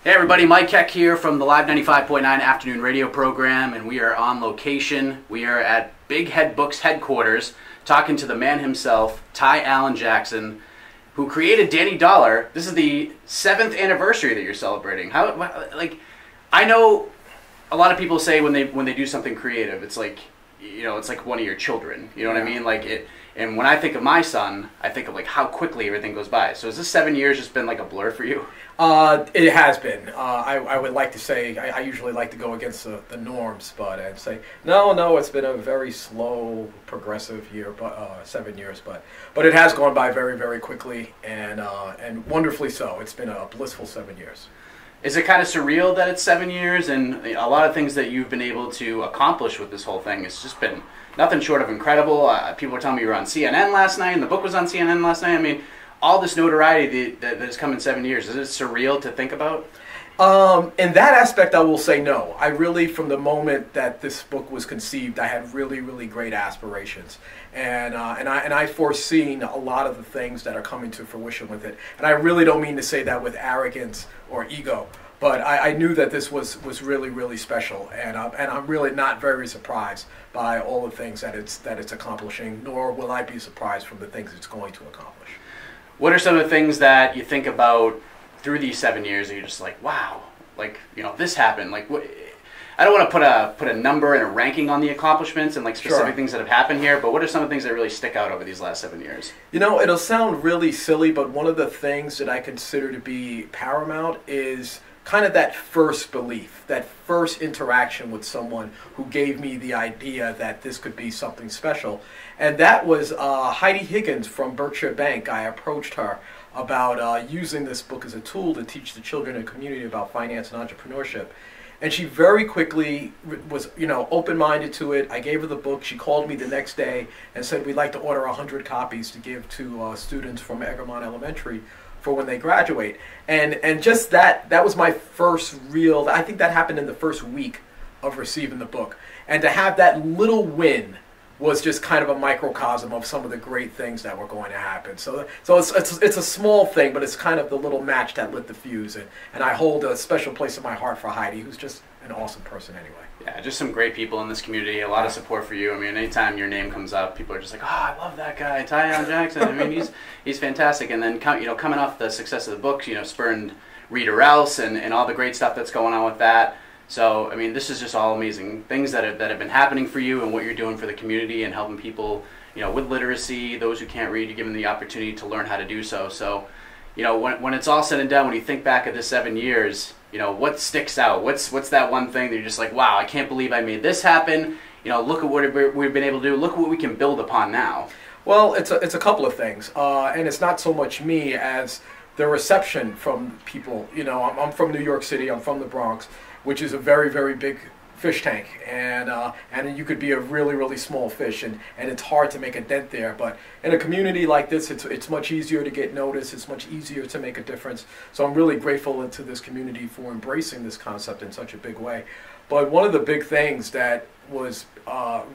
Hey everybody, Mike Keck here from the Live 95.9 afternoon radio program, and we are on location. We are at Big Head Books headquarters talking to the man himself, Ty Allan Jackson, who created Danny Dollar. This is the 7th anniversary that you're celebrating. I know a lot of people say when they do something creative, it's like, you know, it's like one of your children. You know what I mean? Like it. And when I think of my son, I think of like how quickly everything goes by. So has this 7 years just been like a blur for you? It has been. I would like to say, I usually like to go against the norms, but I'd say, no, it's been a very slow, progressive year, 7 years, but it has gone by very, very quickly, and wonderfully so. It's been a blissful 7 years. Is it kind of surreal that it's 7 years, and a lot of things that you've been able to accomplish with this whole thing? It's just been nothing short of incredible. People were telling me you were on CNN last night, and the book was on CNN last night. I mean, all this notoriety that has come in 7 years, is it surreal to think about? In that aspect, I will say no. I really, from the moment that this book was conceived, I had really, really great aspirations, and I foreseen a lot of the things that are coming to fruition with it. And I really don't mean to say that with arrogance or ego, but I knew that this was really, really special, and I'm really not very surprised by all the things that it's accomplishing, nor will I be surprised from the things it's going to accomplish. What are some of the things that you think about through these 7 years that you're just like, wow, like, you know, this happened? Like, I don't want to put a number and a ranking on the accomplishments and like specific things that have happened here, but what are some of the things that really stick out over these last 7 years? You know, it'll sound really silly, but one of the things that I consider to be paramount is kind of that first belief, that first interaction with someone who gave me the idea that this could be something special. And that was Heidi Higgins from Berkshire Bank. I approached her about using this book as a tool to teach the children in the community about finance and entrepreneurship. And she very quickly was, you know, open-minded to it. I gave her the book. She called me the next day and said, we'd like to order 100 copies to give to students from Egremont Elementary for when they graduate. And just that was my first real, I think that happened in the first week of receiving the book. And to have that little win was just kind of a microcosm of some of the great things that were going to happen. So it's a small thing, but it's kind of the little match that lit the fuse. And I hold a special place in my heart for Heidi, who's just an awesome person anyway. Yeah, just some great people in this community, a lot of support for you. I mean, anytime your name comes up, people are just like, oh, I love that guy, Ty Allan Jackson. I mean, he's fantastic. And then, you know, coming off the success of the book, you know, spurned Read or Else and all the great stuff that's going on with that. So, I mean, this is just all amazing things that have been happening for you and what you're doing for the community and helping people, you know, with literacy, those who can't read, you give them the opportunity to learn how to do so. So, you know, when it's all said and done, when you think back at the 7 years, you know, what sticks out? What's that one thing that you're just like, wow, I can't believe I made this happen. You know, look at what we've been able to do. Look what we can build upon now. Well, it's a couple of things, and it's not so much me as the reception from people. You know, I'm from New York City. I'm from the Bronx, which is a very, very big fish tank, and you could be a really, really small fish, and it's hard to make a dent there. But in a community like this, it's much easier to get noticed. It's much easier to make a difference. So I'm really grateful to this community for embracing this concept in such a big way. But one of the big things that was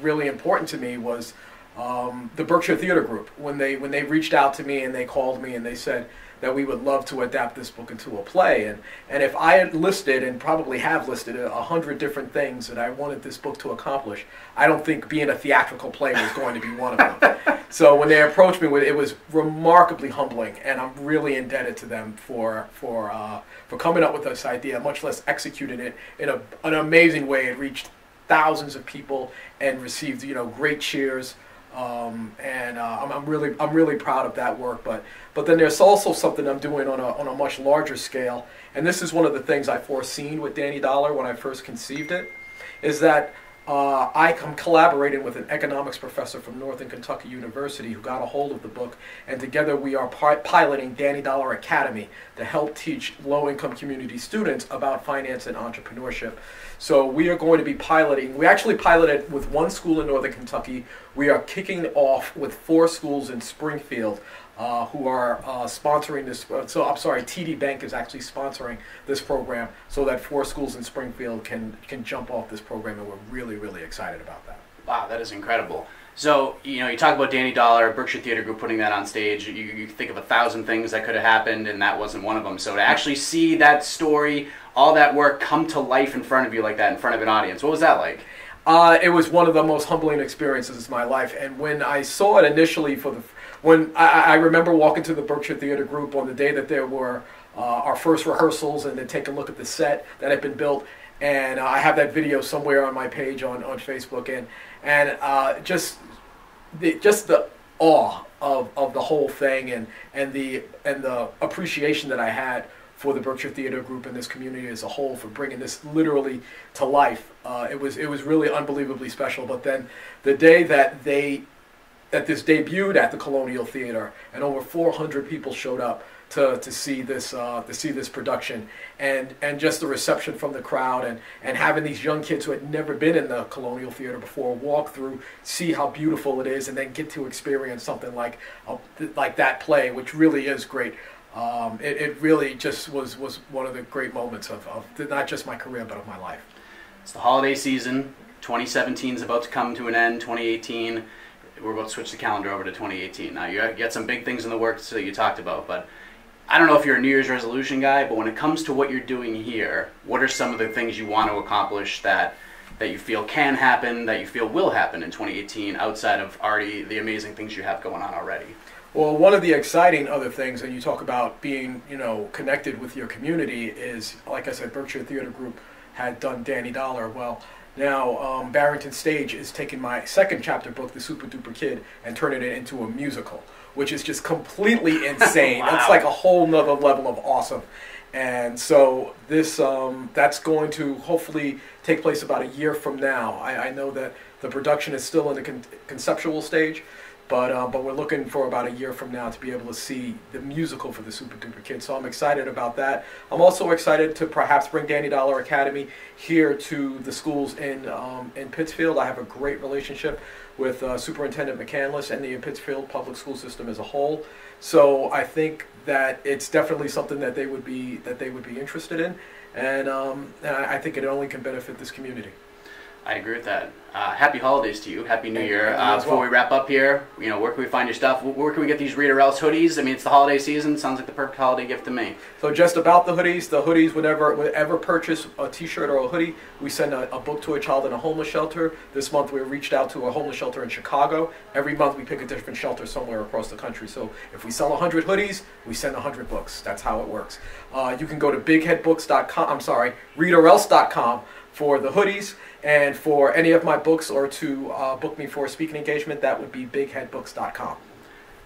really important to me was the Berkshire Theater Group. When they reached out to me and they called me and they said that we would love to adapt this book into a play. And if I had listed, and probably have listed, 100 different things that I wanted this book to accomplish, I don't think being a theatrical play was going to be one of them. So when they approached me with it, was remarkably humbling, and I'm really indebted to them for coming up with this idea, much less executing it in an amazing way. It reached thousands of people and received, you know, great cheers. I'm really proud of that work, but then there's also something I'm doing on a much larger scale, and this is one of the things I foreseen with Danny Dollar when I first conceived it, is that I'm collaborating with an economics professor from Northern Kentucky University who got a hold of the book, and together we are piloting Danny Dollar Academy to help teach low-income community students about finance and entrepreneurship. So we are going to be piloting. We actually piloted with one school in Northern Kentucky. We are kicking off with 4 schools in Springfield who are sponsoring this. So I'm sorry, TD Bank is actually sponsoring this program so that 4 schools in Springfield can jump off this program, and we're really, really excited about that. Wow, that is incredible. So, you talk about Danny Dollar, Berkshire Theater Group putting that on stage. You think of 1,000 things that could have happened, and that wasn't one of them. So to actually see that story, all that work come to life in front of you like that, in front of an audience, what was that like? It was one of the most humbling experiences of my life. And when I saw it initially when I remember walking to the Berkshire Theater Group on the day that there were our first rehearsals, and then take a look at the set that had been built. And I have that video somewhere on my page on Facebook, and just the awe of the whole thing, and the appreciation that I had for the Berkshire Theater Group and this community as a whole for bringing this literally to life. It was really unbelievably special. But then the day that this debuted at the Colonial Theater, and over 400 people showed up to see this production, and just the reception from the crowd, and having these young kids who had never been in the Colonial Theater before walk through, see how beautiful it is, and then get to experience something like that play, which really is great. It really just was one of the great moments of not just my career, but of my life. It's the holiday season. 2017 is about to come to an end. 2018, we're about to switch the calendar over to 2018. Now, you got some big things in the works that you talked about, but I don't know if you're a New Year's resolution guy, but when it comes to what you're doing here, what are some of the things you want to accomplish that you feel can happen, that you feel will happen in 2018, outside of already the amazing things you have going on already? Well, one of the exciting other things, and you talk about being, connected with your community, is, like I said, Berkshire Theater Group had done Danny Dollar. Well, now Barrington Stage is taking my second chapter book, The Super Duper Kid, and turning it into a musical, which is just completely insane. Wow. It's like a whole nother level of awesome. And so this that's going to hopefully take place about a year from now. I know that the production is still in the conceptual stage, but we're looking for about a year from now to be able to see the musical for the Super Duper Kid. So I'm excited about that. I'm also excited to perhaps bring Danny Dollar Academy here to the schools in Pittsfield. I have a great relationship with Superintendent McCandless and the Pittsfield public school system as a whole. So I think that it's definitely something that they would be interested in, and I think it only can benefit this community. I agree with that. Happy holidays to you. Happy New Year. Before well. we wrap up here, where can we find your stuff? Where can we get these Read or Else hoodies? I mean, it's the holiday season. Sounds like the perfect holiday gift to me. So just about the hoodies, whenever purchase a t-shirt or a hoodie, we send a book to a child in a homeless shelter. This month we reached out to a homeless shelter in Chicago. Every month we pick a different shelter somewhere across the country. So if we sell 100 hoodies, we send 100 books. That's how it works. You can go to readorelse.com for the hoodies, and for any of my books, or to book me for a speaking engagement, that would be bigheadbooks.com.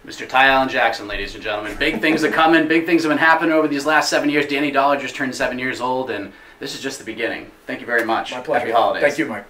Mr. Ty Allan Jackson, ladies and gentlemen. Big things are coming. Big things have been happening over these last 7 years. Danny Dollar just turned 7 years old, and this is just the beginning. Thank you very much. My pleasure. Happy holidays. Thank you, Mike.